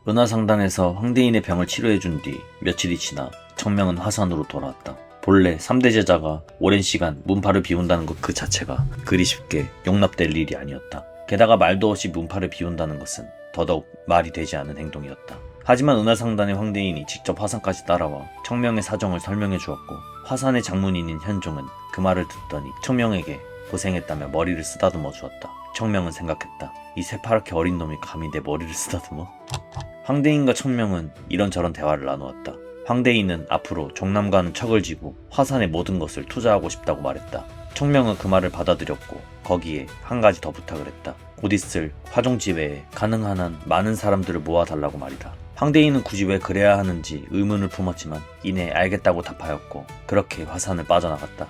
은하상단에서 황대인의 병을 치료해준 뒤 며칠이 지나 청명은 화산으로 돌아왔다. 본래 3대 제자가 오랜 시간 문파를 비운다는 것 그 자체가 그리 쉽게 용납될 일이 아니었다. 게다가 말도 없이 문파를 비운다는 것은 더더욱 말이 되지 않은 행동이었다. 하지만 은하상단의 황대인이 직접 화산까지 따라와 청명의 사정을 설명해 주었고, 화산의 장문인인 현종은 그 말을 듣더니 청명에게 고생했다며 머리를 쓰다듬어 주었다. 청명은 생각했다. 이 새파랗게 어린 놈이 감히 내 머리를 쓰다듬어? 황대인과 청명은 이런저런 대화를 나누었다. 황대인은 앞으로 종남과는 척을 지고 화산의 모든 것을 투자하고 싶다고 말했다. 청명은 그 말을 받아들였고 거기에 한 가지 더 부탁을 했다. 곧 있을 화종지회에 가능한 한 많은 사람들을 모아달라고 말이다. 황대인은 굳이 왜 그래야 하는지 의문을 품었지만 이내 알겠다고 답하였고 그렇게 화산을 빠져나갔다.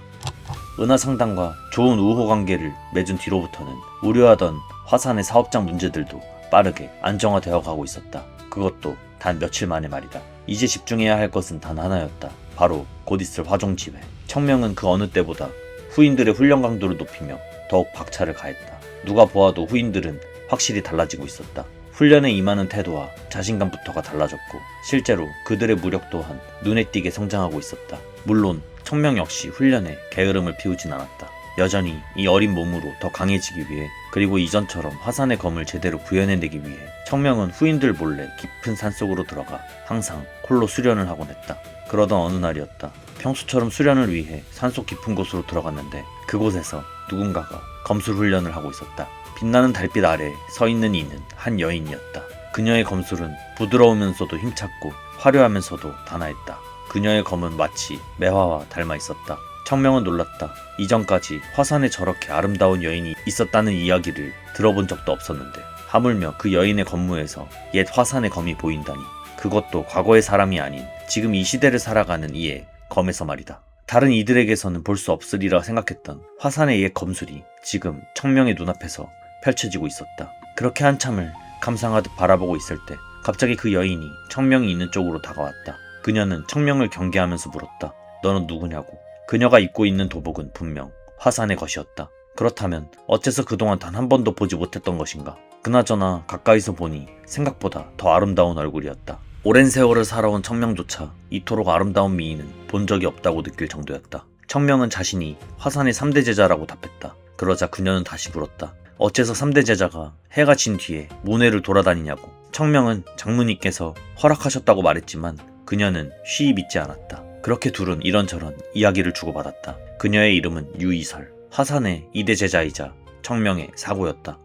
은하상단과 좋은 우호관계를 맺은 뒤로부터는 우려하던 화산의 사업장 문제들도 빠르게 안정화되어 가고 있었다. 그것도 단 며칠 만에 말이다. 이제 집중해야 할 것은 단 하나였다. 바로 곧 있을 화종지회. 청명은 그 어느 때보다 후인들의 훈련 강도를 높이며 더욱 박차를 가했다. 누가 보아도 후인들은 확실히 달라지고 있었다. 훈련에 임하는 태도와 자신감부터가 달라졌고 실제로 그들의 무력 또한 눈에 띄게 성장하고 있었다. 물론 청명 역시 훈련에 게으름을 피우진 않았다. 여전히 이 어린 몸으로 더 강해지기 위해, 그리고 이전처럼 화산의 검을 제대로 구현해내기 위해 청명은 후인들 몰래 깊은 산속으로 들어가 항상 홀로 수련을 하곤 했다. 그러던 어느 날이었다. 평소처럼 수련을 위해 산속 깊은 곳으로 들어갔는데 그곳에서 누군가가 검술 훈련을 하고 있었다. 빛나는 달빛 아래 서 있는 이는 한 여인이었다. 그녀의 검술은 부드러우면서도 힘찼고 화려하면서도 단아했다. 그녀의 검은 마치 매화와 닮아 있었다. 청명은 놀랐다. 이전까지 화산에 저렇게 아름다운 여인이 있었다는 이야기를 들어본 적도 없었는데 하물며 그 여인의 검무에서 옛 화산의 검이 보인다니, 그것도 과거의 사람이 아닌 지금 이 시대를 살아가는 이의 검에서 말이다. 다른 이들에게서는 볼 수 없으리라 생각했던 화산의 옛 검술이 지금 청명의 눈앞에서 펼쳐지고 있었다. 그렇게 한참을 감상하듯 바라보고 있을 때 갑자기 그 여인이 청명이 있는 쪽으로 다가왔다. 그녀는 청명을 경계하면서 물었다. 너는 누구냐고. 그녀가 입고 있는 도복은 분명 화산의 것이었다. 그렇다면 어째서 그동안 단 한 번도 보지 못했던 것인가. 그나저나 가까이서 보니 생각보다 더 아름다운 얼굴이었다. 오랜 세월을 살아온 청명조차 이토록 아름다운 미인은 본 적이 없다고 느낄 정도였다. 청명은 자신이 화산의 3대 제자라고 답했다. 그러자 그녀는 다시 물었다. 어째서 3대 제자가 해가 진 뒤에 문회를 돌아다니냐고. 청명은 장문님께서 허락하셨다고 말했지만 그녀는 쉬이 믿지 않았다. 그렇게 둘은 이런저런 이야기를 주고받았다. 그녀의 이름은 유이설, 화산의 2대 제자이자 청명의 사고였다.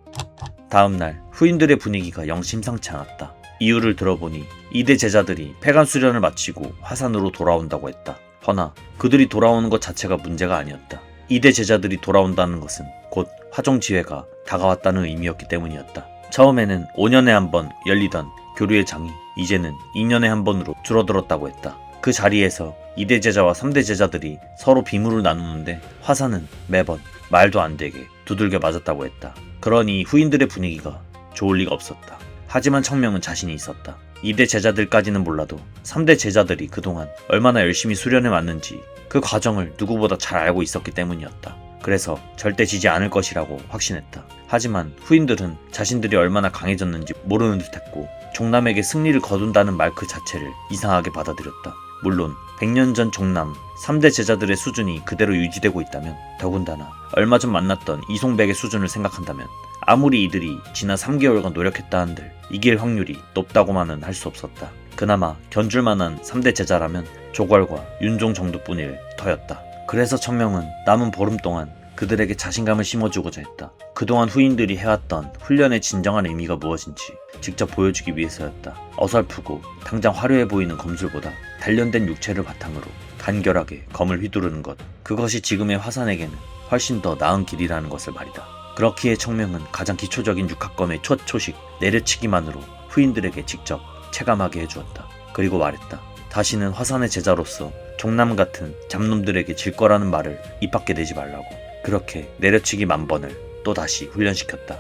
다음날 후인들의 분위기가 영 심상치 않았다. 이유를 들어보니 2대 제자들이 폐간 수련을 마치고 화산으로 돌아온다고 했다. 허나 그들이 돌아오는 것 자체가 문제가 아니었다. 2대 제자들이 돌아온다는 것은 곧 화종지회가 다가왔다는 의미였기 때문이었다. 처음에는 5년에 한 번 열리던 교류의 장이 이제는 2년에 한 번으로 줄어들었다고 했다. 그 자리에서 2대 제자와 3대 제자들이 서로 비물을 나누는데 화산은 매번 말도 안 되게 두들겨 맞았다고 했다. 그러니 후인들의 분위기가 좋을 리가 없었다. 하지만 청명은 자신이 있었다. 2대 제자들까지는 몰라도 3대 제자들이 그동안 얼마나 열심히 수련해 왔는지 그 과정을 누구보다 잘 알고 있었기 때문이었다. 그래서 절대 지지 않을 것이라고 확신했다. 하지만 후인들은 자신들이 얼마나 강해졌는지 모르는 듯했고 종남에게 승리를 거둔다는 말 그 자체를 이상하게 받아들였다. 물론 100년 전 종남 3대 제자들의 수준이 그대로 유지되고 있다면, 더군다나 얼마 전 만났던 이송백의 수준을 생각한다면 아무리 이들이 지난 3개월간 노력했다 한들 이길 확률이 높다고만은 할 수 없었다. 그나마 견줄만한 3대 제자라면 조궐과 윤종 정도뿐일 터였다. 그래서 청명은 남은 보름 동안 그들에게 자신감을 심어주고자 했다. 그동안 후인들이 해왔던 훈련의 진정한 의미가 무엇인지 직접 보여주기 위해서였다. 어설프고 당장 화려해 보이는 검술보다 단련된 육체를 바탕으로 간결하게 검을 휘두르는 것, 그것이 지금의 화산에게는 훨씬 더 나은 길이라는 것을 말이다. 그렇기에 청명은 가장 기초적인 육합검의 첫 초식 내려치기만으로 후인들에게 직접 체감하게 해주었다. 그리고 말했다. 다시는 화산의 제자로서 종남 같은 잡놈들에게 질 거라는 말을 입 밖에 내지 말라고. 그렇게 내려치기 10,000번을 또다시 훈련시켰다.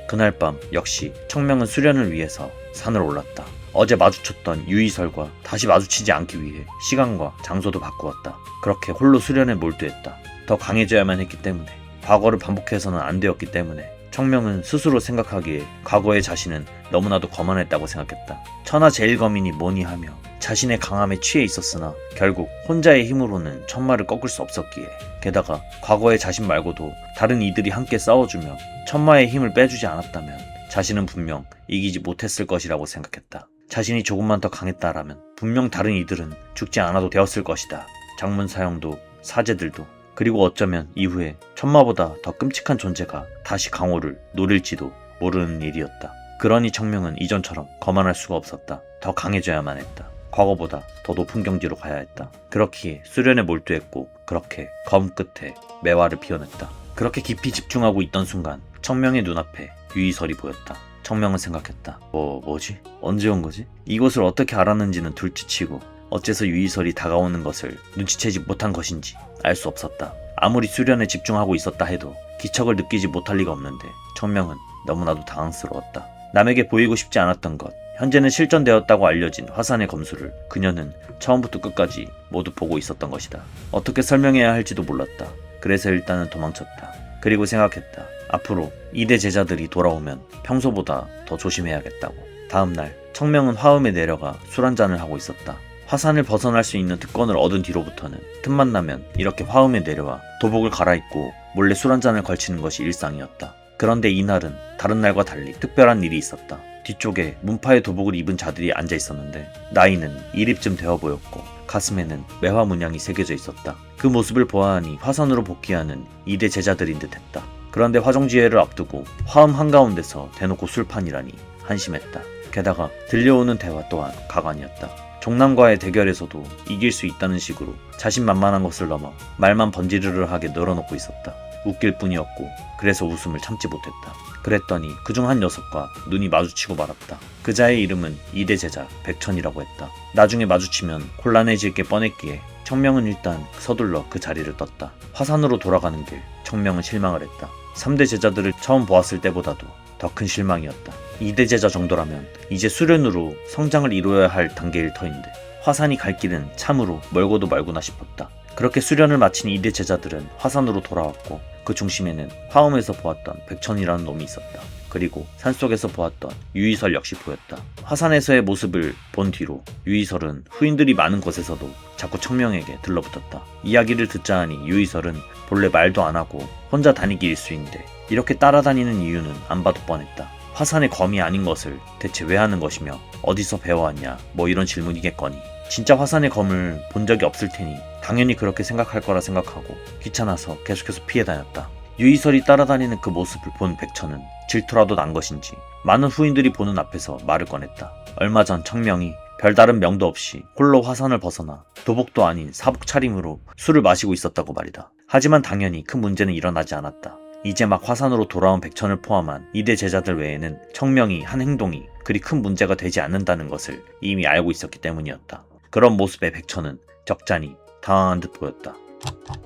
그날 밤 역시 청명은 수련을 위해서 산을 올랐다. 어제 마주쳤던 유이설과 다시 마주치지 않기 위해 시간과 장소도 바꾸었다. 그렇게 홀로 수련에 몰두했다. 더 강해져야만 했기 때문에, 과거를 반복해서는 안 되었기 때문에 청명은 스스로 생각하기에 과거의 자신은 너무나도 거만했다고 생각했다. 천하제일검이니 뭐니 하며 자신의 강함에 취해 있었으나 결국 혼자의 힘으로는 천마를 꺾을 수 없었기에, 게다가 과거의 자신 말고도 다른 이들이 함께 싸워주며 천마의 힘을 빼주지 않았다면 자신은 분명 이기지 못했을 것이라고 생각했다. 자신이 조금만 더 강했다라면 분명 다른 이들은 죽지 않아도 되었을 것이다. 장문 사형도 사제들도, 그리고 어쩌면 이후에 천마보다 더 끔찍한 존재가 다시 강호를 노릴지도 모르는 일이었다. 그러니 청명은 이전처럼 거만할 수가 없었다. 더 강해져야만 했다. 과거보다 더 높은 경지로 가야 했다. 그렇기에 수련에 몰두했고 그렇게 검 끝에 매화를 피워냈다. 그렇게 깊이 집중하고 있던 순간 청명의 눈앞에 유이설이 보였다. 청명은 생각했다. 뭐지? 언제 온 거지? 이것을 어떻게 알았는지는 둘째치고 어째서 유이설이 다가오는 것을 눈치채지 못한 것인지 알 수 없었다. 아무리 수련에 집중하고 있었다 해도 기척을 느끼지 못할 리가 없는데 청명은 너무나도 당황스러웠다. 남에게 보이고 싶지 않았던 것, 현재는 실전되었다고 알려진 화산의 검수를 그녀는 처음부터 끝까지 모두 보고 있었던 것이다. 어떻게 설명해야 할지도 몰랐다. 그래서 일단은 도망쳤다. 그리고 생각했다. 앞으로 이대 제자들이 돌아오면 평소보다 더 조심해야겠다고. 다음날 청명은 화음에 내려가 술 한잔을 하고 있었다. 화산을 벗어날 수 있는 특권을 얻은 뒤로부터는 틈만 나면 이렇게 화음에 내려와 도복을 갈아입고 몰래 술 한잔을 걸치는 것이 일상이었다. 그런데 이날은 다른 날과 달리 특별한 일이 있었다. 뒤쪽에 문파의 도복을 입은 자들이 앉아 있었는데 나이는 1입쯤 되어 보였고 가슴에는 매화 문양이 새겨져 있었다. 그 모습을 보아하니 화산으로 복귀하는 이대 제자들인 듯했다. 그런데 화정지회를 앞두고 화음 한가운데서 대놓고 술판이라니 한심했다. 게다가 들려오는 대화 또한 가관이었다. 종남과의 대결에서도 이길 수 있다는 식으로 자신만만한 것을 넘어 말만 번지르르하게 늘어놓고 있었다. 웃길 뿐이었고 그래서 웃음을 참지 못했다. 그랬더니 그중 한 녀석과 눈이 마주치고 말았다. 그자의 이름은 이대 제자 백천이라고 했다. 나중에 마주치면 곤란해질 게 뻔했기에 청명은 일단 서둘러 그 자리를 떴다. 화산으로 돌아가는 길 청명은 실망을 했다. 3대 제자들을 처음 보았을 때보다도 더 큰 실망이었다. 2대 제자 정도라면 이제 수련으로 성장을 이루어야 할 단계일 터인데 화산이 갈 길은 참으로 멀고도 멀구나 싶었다. 그렇게 수련을 마친 2대 제자들은 화산으로 돌아왔고 그 중심에는 화엄에서 보았던 백천이라는 놈이 있었다. 그리고 산속에서 보았던 유이설 역시 보였다. 화산에서의 모습을 본 뒤로 유이설은 후인들이 많은 곳에서도 자꾸 청명에게 들러붙었다. 이야기를 듣자 하니 유이설은 본래 말도 안 하고 혼자 다니기 일수인데 이렇게 따라다니는 이유는 안 봐도 뻔했다. 화산의 검이 아닌 것을 대체 왜 하는 것이며 어디서 배워왔냐 뭐 이런 질문이겠거니 진짜 화산의 검을 본 적이 없을 테니 당연히 그렇게 생각할 거라 생각하고 귀찮아서 계속해서 피해 다녔다. 유이설이 따라다니는 그 모습을 본 백천은 질투라도 난 것인지 많은 후인들이 보는 앞에서 말을 꺼냈다. 얼마 전 청명이 별다른 명도 없이 홀로 화산을 벗어나 도복도 아닌 사복 차림으로 술을 마시고 있었다고 말이다. 하지만 당연히 큰 문제는 일어나지 않았다. 이제 막 화산으로 돌아온 백천을 포함한 2대 제자들 외에는 청명이 한 행동이 그리 큰 문제가 되지 않는다는 것을 이미 알고 있었기 때문이었다. 그런 모습의 백천은 적잖이 당황한 듯 보였다.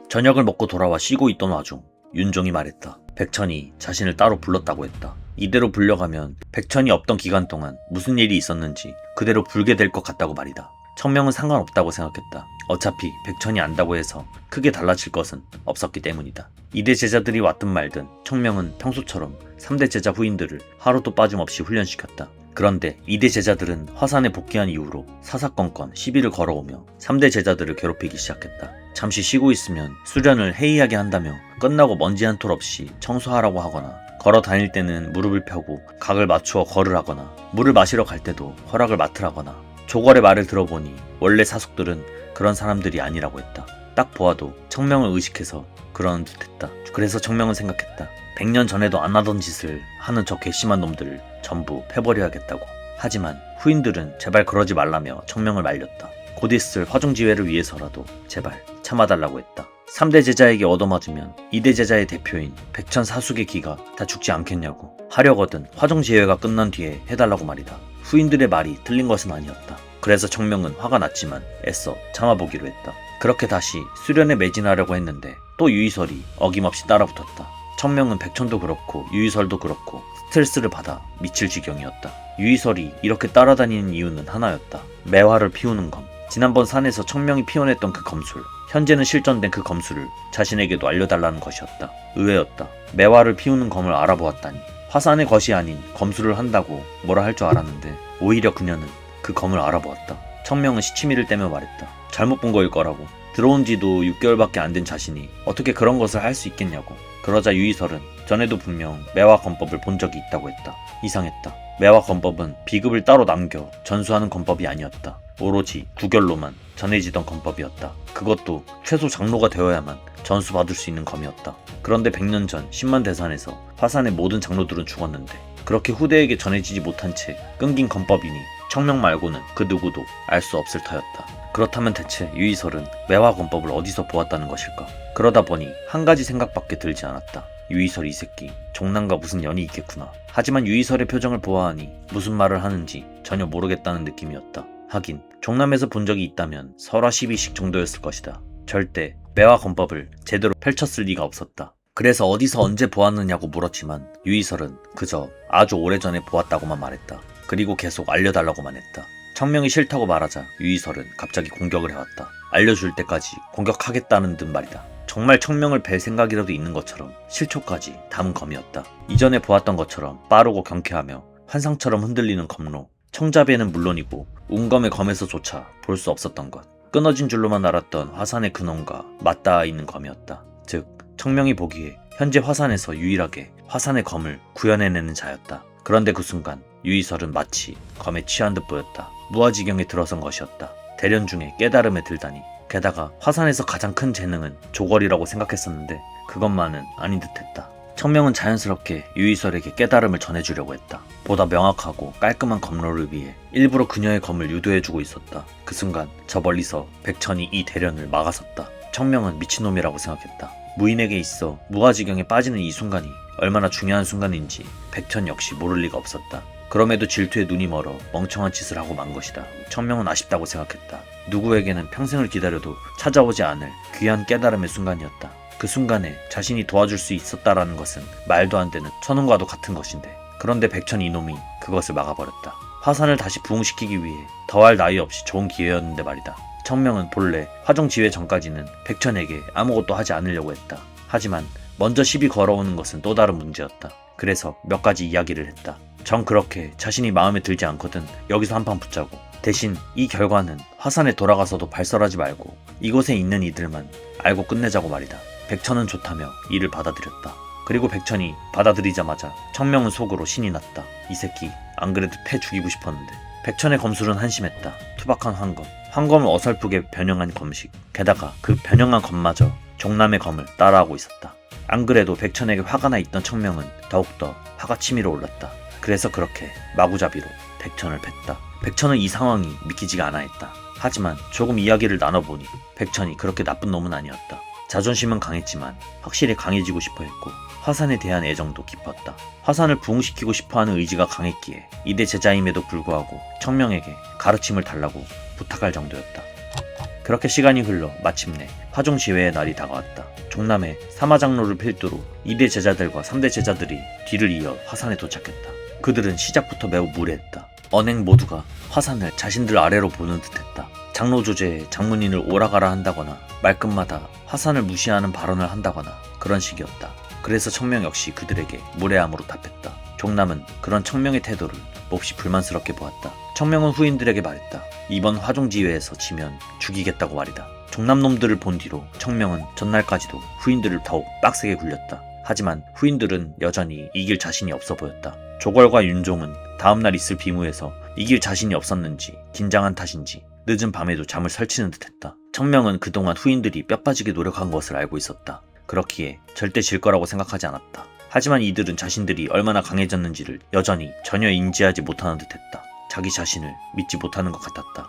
저녁을 먹고 돌아와 쉬고 있던 와중 윤종이 말했다. 백천이 자신을 따로 불렀다고 했다. 이대로 불려가면 백천이 없던 기간 동안 무슨 일이 있었는지 그대로 불게 될 것 같다고 말이다. 청명은 상관없다고 생각했다. 어차피 백천이 안다고 해서 크게 달라질 것은 없었기 때문이다. 2대 제자들이 왔든 말든 청명은 평소처럼 3대 제자 후인들을 하루도 빠짐없이 훈련시켰다. 그런데 2대 제자들은 화산에 복귀한 이후로 사사건건 시비를 걸어오며 3대 제자들을 괴롭히기 시작했다. 잠시 쉬고 있으면 수련을 해이하게 한다며 끝나고 먼지 한 톨 없이 청소하라고 하거나 걸어 다닐 때는 무릎을 펴고 각을 맞추어 걸을 하거나 물을 마시러 갈 때도 허락을 맡으라거나 조걸의 말을 들어보니 원래 사속들은 그런 사람들이 아니라고 했다. 딱 보아도 청명을 의식해서 그러는 듯했다. 그래서 청명은 생각했다. 100년 전에도 안 하던 짓을 하는 저 괘씸한 놈들을 전부 패버려야겠다고. 하지만 후인들은 제발 그러지 말라며 청명을 말렸다. 곧 있을 화종지회를 위해서라도 제발 참아달라고 했다. 3대 제자에게 얻어맞으면 2대 제자의 대표인 백천 사숙의 기가 다 죽지 않겠냐고 하려거든 화종지회가 끝난 뒤에 해달라고 말이다. 후인들의 말이 틀린 것은 아니었다. 그래서 청명은 화가 났지만 애써 참아보기로 했다. 그렇게 다시 수련에 매진하려고 했는데 또 유이설이 어김없이 따라붙었다. 청명은 백천도 그렇고 유이설도 그렇고 스트레스를 받아 미칠 지경이었다. 유이설이 이렇게 따라다니는 이유는 하나였다. 매화를 피우는 검. 지난번 산에서 청명이 피워냈던 그 검술, 현재는 실전된 그 검술을 자신에게도 알려달라는 것이었다. 의외였다. 매화를 피우는 검을 알아보았다니. 화산의 것이 아닌 검술을 한다고 뭐라 할 줄 알았는데 오히려 그녀는 그 검을 알아보았다. 청명은 시치미를 떼며 말했다. 잘못 본 거일 거라고. 들어온 지도 6개월밖에 안 된 자신이 어떻게 그런 것을 할 수 있겠냐고. 그러자 유이설은 전에도 분명 매화 검법을 본 적이 있다고 했다. 이상했다. 매화 검법은 비급을 따로 남겨 전수하는 검법이 아니었다. 오로지 구결로만 전해지던 검법이었다. 그것도 최소 장로가 되어야만 전수받을 수 있는 검이었다. 그런데 100년 전 10만 대산에서 화산의 모든 장로들은 죽었는데 그렇게 후대에게 전해지지 못한 채 끊긴 검법이니 청명 말고는 그 누구도 알 수 없을 터였다. 그렇다면 대체 유이설은 매화 검법을 어디서 보았다는 것일까? 그러다 보니 한 가지 생각밖에 들지 않았다. 유이설 이 새끼 종남과 무슨 연이 있겠구나. 하지만 유이설의 표정을 보아하니 무슨 말을 하는지 전혀 모르겠다는 느낌이었다. 하긴 종남에서 본 적이 있다면 설화 12식 정도였을 것이다. 절대 매화 검법을 제대로 펼쳤을 리가 없었다. 그래서 어디서 언제 보았느냐고 물었지만 유이설은 그저 아주 오래전에 보았다고만 말했다. 그리고 계속 알려달라고만 했다. 청명이 싫다고 말하자 유이설은 갑자기 공격을 해왔다. 알려줄 때까지 공격하겠다는 듯 말이다. 정말 청명을 뵐 생각이라도 있는 것처럼 실초까지 담은 검이었다. 이전에 보았던 것처럼 빠르고 경쾌하며 환상처럼 흔들리는 검로. 청자배는 물론이고 운검의 검에서조차 볼 수 없었던 것. 끊어진 줄로만 알았던 화산의 근원과 맞닿아 있는 검이었다. 즉 청명이 보기에 현재 화산에서 유일하게 화산의 검을 구현해내는 자였다. 그런데 그 순간 유이설은 마치 검에 취한 듯 보였다. 무아지경에 들어선 것이었다. 대련 중에 깨달음에 들다니. 게다가 화산에서 가장 큰 재능은 조걸이라고 생각했었는데 그것만은 아닌 듯했다. 청명은 자연스럽게 유이설에게 깨달음을 전해주려고 했다. 보다 명확하고 깔끔한 검로를 위해 일부러 그녀의 검을 유도해주고 있었다. 그 순간 저 멀리서 백천이 이 대련을 막아섰다. 청명은 미친놈이라고 생각했다. 무인에게 있어 무아지경에 빠지는 이 순간이 얼마나 중요한 순간인지 백천 역시 모를 리가 없었다. 그럼에도 질투에 눈이 멀어 멍청한 짓을 하고 만 것이다. 청명은 아쉽다고 생각했다. 누구에게는 평생을 기다려도 찾아오지 않을 귀한 깨달음의 순간이었다. 그 순간에 자신이 도와줄 수 있었다라는 것은 말도 안 되는 천운과도 같은 것인데 그런데 백천 이놈이 그것을 막아버렸다. 화산을 다시 부흥시키기 위해 더할 나위 없이 좋은 기회였는데 말이다. 청명은 본래 화종 지회 전까지는 백천에게 아무것도 하지 않으려고 했다. 하지만 먼저 시비 걸어오는 것은 또 다른 문제였다. 그래서 몇 가지 이야기를 했다. 정 그렇게 자신이 마음에 들지 않거든 여기서 한판 붙자고. 대신 이 결과는 화산에 돌아가서도 발설하지 말고 이곳에 있는 이들만 알고 끝내자고 말이다. 백천은 좋다며 이를 받아들였다. 그리고 백천이 받아들이자마자 청명은 속으로 신이 났다. 이 새끼 안 그래도 패 죽이고 싶었는데. 백천의 검술은 한심했다. 투박한 황검, 황검을 어설프게 변형한 검식, 게다가 그 변형한 검마저 종남의 검을 따라하고 있었다. 안 그래도 백천에게 화가 나 있던 청명은 더욱더 화가 치밀어 올랐다. 그래서 그렇게 마구잡이로 백천을 팼다. 백천은 이 상황이 믿기지가 않아 했다. 하지만 조금 이야기를 나눠보니 백천이 그렇게 나쁜 놈은 아니었다. 자존심은 강했지만 확실히 강해지고 싶어 했고 화산에 대한 애정도 깊었다. 화산을 부흥시키고 싶어하는 의지가 강했기에 이대 제자임에도 불구하고 청명에게 가르침을 달라고 부탁할 정도였다. 그렇게 시간이 흘러 마침내 화종 지회의 날이 다가왔다. 종남의 사마장로를 필두로 2대 제자들과 3대 제자들이 뒤를 이어 화산에 도착했다. 그들은 시작부터 매우 무례했다. 언행 모두가 화산을 자신들 아래로 보는 듯했다. 장로 조제에 장문인을 오라가라 한다거나 말끝마다 화산을 무시하는 발언을 한다거나 그런 식이었다. 그래서 청명 역시 그들에게 무례함으로 답했다. 종남은 그런 청명의 태도를 몹시 불만스럽게 보았다. 청명은 후인들에게 말했다. 이번 화종지회에서 지면 죽이겠다고 말이다. 종남놈들을 본 뒤로 청명은 전날까지도 후인들을 더욱 빡세게 굴렸다. 하지만 후인들은 여전히 이길 자신이 없어 보였다. 조걸과 윤종은 다음날 있을 비무에서 이길 자신이 없었는지 긴장한 탓인지 늦은 밤에도 잠을 설치는 듯했다. 청명은 그동안 후인들이 뼈빠지게 노력한 것을 알고 있었다. 그렇기에 절대 질 거라고 생각하지 않았다. 하지만 이들은 자신들이 얼마나 강해졌는지를 여전히 전혀 인지하지 못하는 듯했다. 자기 자신을 믿지 못하는 것 같았다.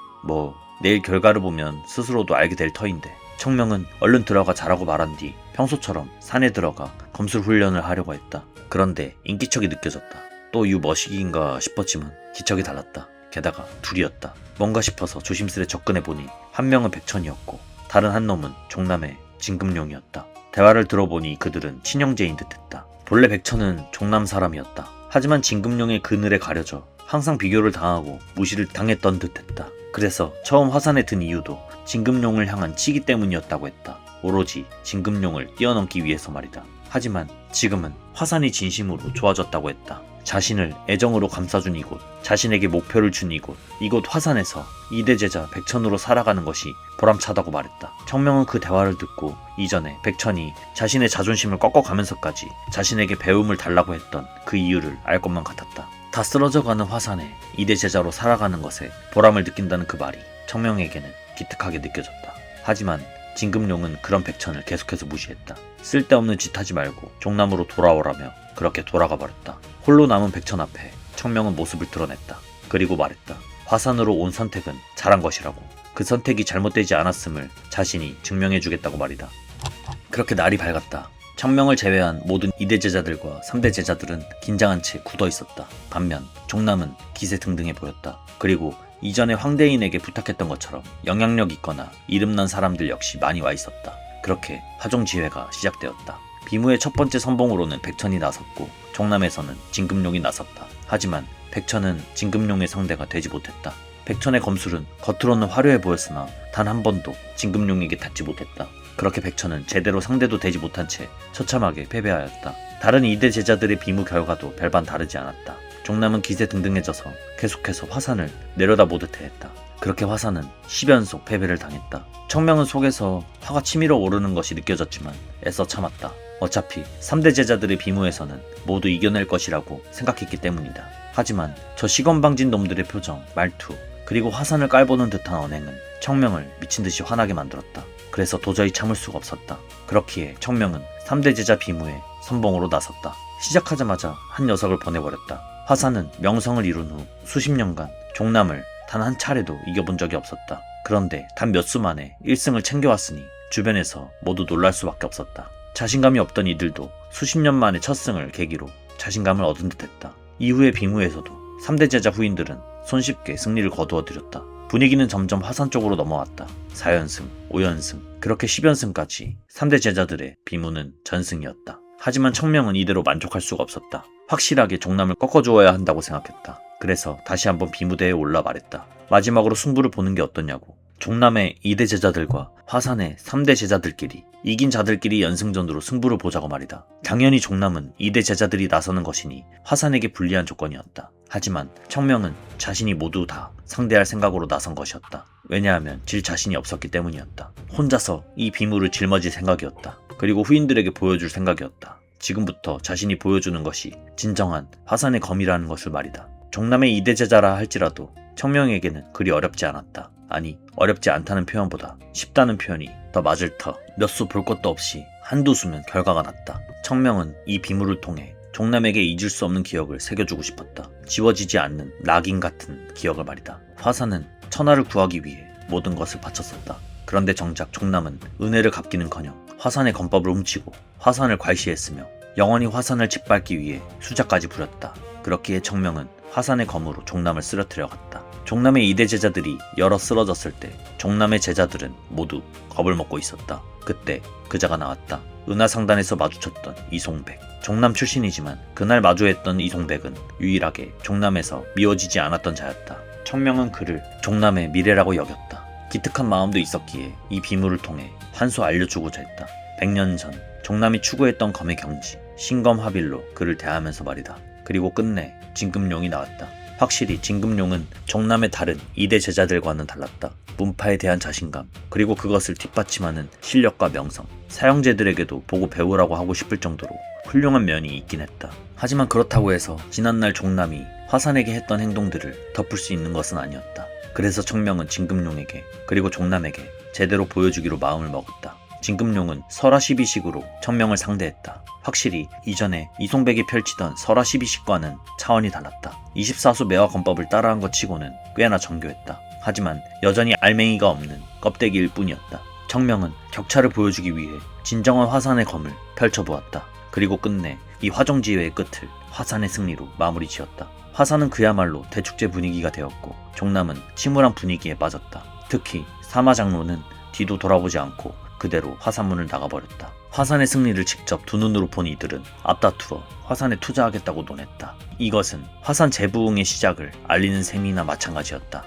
내일 결과를 보면 스스로도 알게 될 터인데. 청명은 얼른 들어가 자라고 말한 뒤 평소처럼 산에 들어가 검술 훈련을 하려고 했다. 그런데 인기척이 느껴졌다. 또 유머시기인가 싶었지만 기척이 달랐다. 게다가 둘이었다. 뭔가 싶어서 조심스레 접근해보니 한 명은 백천이었고 다른 한 놈은 종남의 진금룡이었다. 대화를 들어보니 그들은 친형제인 듯했다. 본래 백천은 종남 사람이었다. 하지만 진금룡의 그늘에 가려져 항상 비교를 당하고 무시를 당했던 듯했다. 그래서 처음 화산에 든 이유도 진금룡을 향한 치기 때문이었다고 했다. 오로지 진금룡을 뛰어넘기 위해서 말이다. 하지만 지금은 화산이 진심으로 좋아졌다고 했다. 자신을 애정으로 감싸준 이곳, 자신에게 목표를 준 이곳 화산에서 2대 제자 백천으로 살아가는 것이 보람차다고 말했다. 청명은 그 대화를 듣고 이전에 백천이 자신의 자존심을 꺾어가면서까지 자신에게 배움을 달라고 했던 그 이유를 알 것만 같았다. 다 쓰러져가는 화산에 2대 제자로 살아가는 것에 보람을 느낀다는 그 말이 청명에게는 기특하게 느껴졌다. 하지만 진금룡은 그런 백천을 계속해서 무시했다. 쓸데없는 짓 하지 말고 종남으로 돌아오라며 그렇게 돌아가 버렸다. 홀로 남은 백천 앞에 청명은 모습을 드러냈다. 그리고 말했다. 화산으로 온 선택은 잘한 것이라고. 그 선택이 잘못되지 않았음을 자신이 증명해주겠다고 말이다. 그렇게 날이 밝았다. 청명을 제외한 모든 2대 제자들과 3대 제자들은 긴장한 채 굳어 있었다. 반면 종남은 기세등등해 보였다. 그리고 이전에 황대인에게 부탁했던 것처럼 영향력 있거나 이름난 사람들 역시 많이 와 있었다. 그렇게 화종지회가 시작되었다. 비무의 첫 번째 선봉으로는 백천이 나섰고 종남에서는 진금룡이 나섰다. 하지만 백천은 진금룡의 상대가 되지 못했다. 백천의 검술은 겉으로는 화려해 보였으나 단 한 번도 진금룡에게 닿지 못했다. 그렇게 백천은 제대로 상대도 되지 못한 채 처참하게 패배하였다. 다른 2대 제자들의 비무 결과도 별반 다르지 않았다. 종남은 기세등등해져서 계속해서 화산을 내려다보듯 했다. 그렇게 화산은 10연속 패배를 당했다. 청명은 속에서 화가 치밀어 오르는 것이 느껴졌지만 애써 참았다. 어차피 3대 제자들의 비무에서는 모두 이겨낼 것이라고 생각했기 때문이다. 하지만 저 시건방진 놈들의 표정, 말투, 그리고 화산을 깔보는 듯한 언행은 청명을 미친듯이 화나게 만들었다. 그래서 도저히 참을 수가 없었다. 그렇기에 청명은 3대 제자 비무에 선봉으로 나섰다. 시작하자마자 한 녀석을 보내버렸다. 화산은 명성을 이룬 후 수십 년간 종남을 단 한 차례도 이겨본 적이 없었다. 그런데 단 몇 수 만에 1승을 챙겨왔으니 주변에서 모두 놀랄 수밖에 없었다. 자신감이 없던 이들도 수십 년 만에 첫 승을 계기로 자신감을 얻은 듯했다. 이후의 비무에서도 3대 제자 후인들은 손쉽게 승리를 거두어들였다. 분위기는 점점 화산 쪽으로 넘어왔다. 4연승, 5연승, 그렇게 10연승까지 3대 제자들의 비무는 전승이었다. 하지만 청명은 이대로 만족할 수가 없었다. 확실하게 종남을 꺾어주어야 한다고 생각했다. 그래서 다시 한번 비무대에 올라 말했다. 마지막으로 승부를 보는 게 어떠냐고. 종남의 2대 제자들과 화산의 3대 제자들끼리 이긴 자들끼리 연승전으로 승부를 보자고 말이다. 당연히 종남은 2대 제자들이 나서는 것이니 화산에게 불리한 조건이었다. 하지만 청명은 자신이 모두 다 상대할 생각으로 나선 것이었다. 왜냐하면 질 자신이 없었기 때문이었다. 혼자서 이 비무를 짊어질 생각이었다. 그리고 후인들에게 보여줄 생각이었다. 지금부터 자신이 보여주는 것이 진정한 화산의 검이라는 것을 말이다. 종남의 2대 제자라 할지라도 청명에게는 그리 어렵지 않았다. 아니, 어렵지 않다는 표현보다 쉽다는 표현이 더 맞을 터. 몇 수 볼 것도 없이 한두 수면 결과가 났다. 청명은 이 비무를 통해 종남에게 잊을 수 없는 기억을 새겨주고 싶었다. 지워지지 않는 낙인 같은 기억을 말이다. 화산은 천하를 구하기 위해 모든 것을 바쳤었다. 그런데 정작 종남은 은혜를 갚기는커녕 화산의 검법을 훔치고 화산을 괄시했으며 영원히 화산을 짓밟기 위해 수작까지 부렸다. 그렇기에 청명은 화산의 검으로 종남을 쓰러뜨려 갔다. 종남의 2대 제자들이 여러 쓰러졌을 때 종남의 제자들은 모두 겁을 먹고 있었다. 그때 그자가 나왔다. 은하상단에서 마주쳤던 이송백. 종남 출신이지만 그날 마주했던 이송백은 유일하게 종남에서 미워지지 않았던 자였다. 청명은 그를 종남의 미래라고 여겼다. 기특한 마음도 있었기에 이 비무를 통해 한 수 알려주고자 했다. 100년 전 종남이 추구했던 검의 경지 신검하빌로 그를 대하면서 말이다. 그리고 끝내 진금룡이 나왔다. 확실히 진금룡은 종남의 다른 2대 제자들과는 달랐다. 문파에 대한 자신감, 그리고 그것을 뒷받침하는 실력과 명성, 사형제들에게도 보고 배우라고 하고 싶을 정도로 훌륭한 면이 있긴 했다. 하지만 그렇다고 해서 지난날 종남이 화산에게 했던 행동들을 덮을 수 있는 것은 아니었다. 그래서 청명은 진금룡에게 그리고 종남에게 제대로 보여주기로 마음을 먹었다. 진금룡은 설화 12식으로 청명을 상대했다. 확실히 이전에 이송백이 펼치던 설화 12식과는 차원이 달랐다. 24수 매화 검법을 따라한 것 치고는 꽤나 정교했다. 하지만 여전히 알맹이가 없는 껍데기일 뿐이었다. 청명은 격차를 보여주기 위해 진정한 화산의 검을 펼쳐보았다. 그리고 끝내 이 화종지회의 끝을 화산의 승리로 마무리 지었다. 화산은 그야말로 대축제 분위기가 되었고 종남은 침울한 분위기에 빠졌다. 특히 사마장로는 뒤도 돌아보지 않고 그대로 화산문을 나가버렸다. 화산의 승리를 직접 두 눈으로 본 이들은 앞다투어 화산에 투자하겠다고 논했다. 이것은 화산 재부흥의 시작을 알리는 셈이나 마찬가지였다.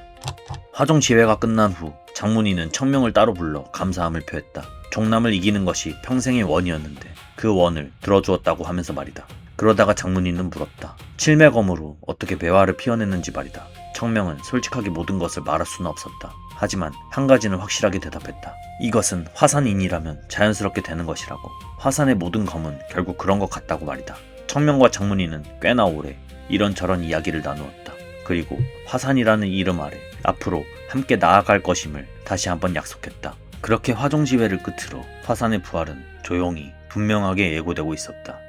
화종지회가 끝난 후 장문이는 청명을 따로 불러 감사함을 표했다. 종남을 이기는 것이 평생의 원이었는데 그 원을 들어주었다고 하면서 말이다. 그러다가 장문이는 물었다. 칠매검으로 어떻게 배화를 피워냈는지 말이다. 청명은 솔직하게 모든 것을 말할 수는 없었다. 하지만 한 가지는 확실하게 대답했다. 이것은 화산인이라면 자연스럽게 되는 것이라고. 화산의 모든 검은 결국 그런 것 같다고 말이다. 청명과 장문이는 꽤나 오래 이런저런 이야기를 나누었다. 그리고 화산이라는 이름 아래 앞으로 함께 나아갈 것임을 다시 한번 약속했다. 그렇게 화종지회를 끝으로 화산의 부활은 조용히 분명하게 예고되고 있었다.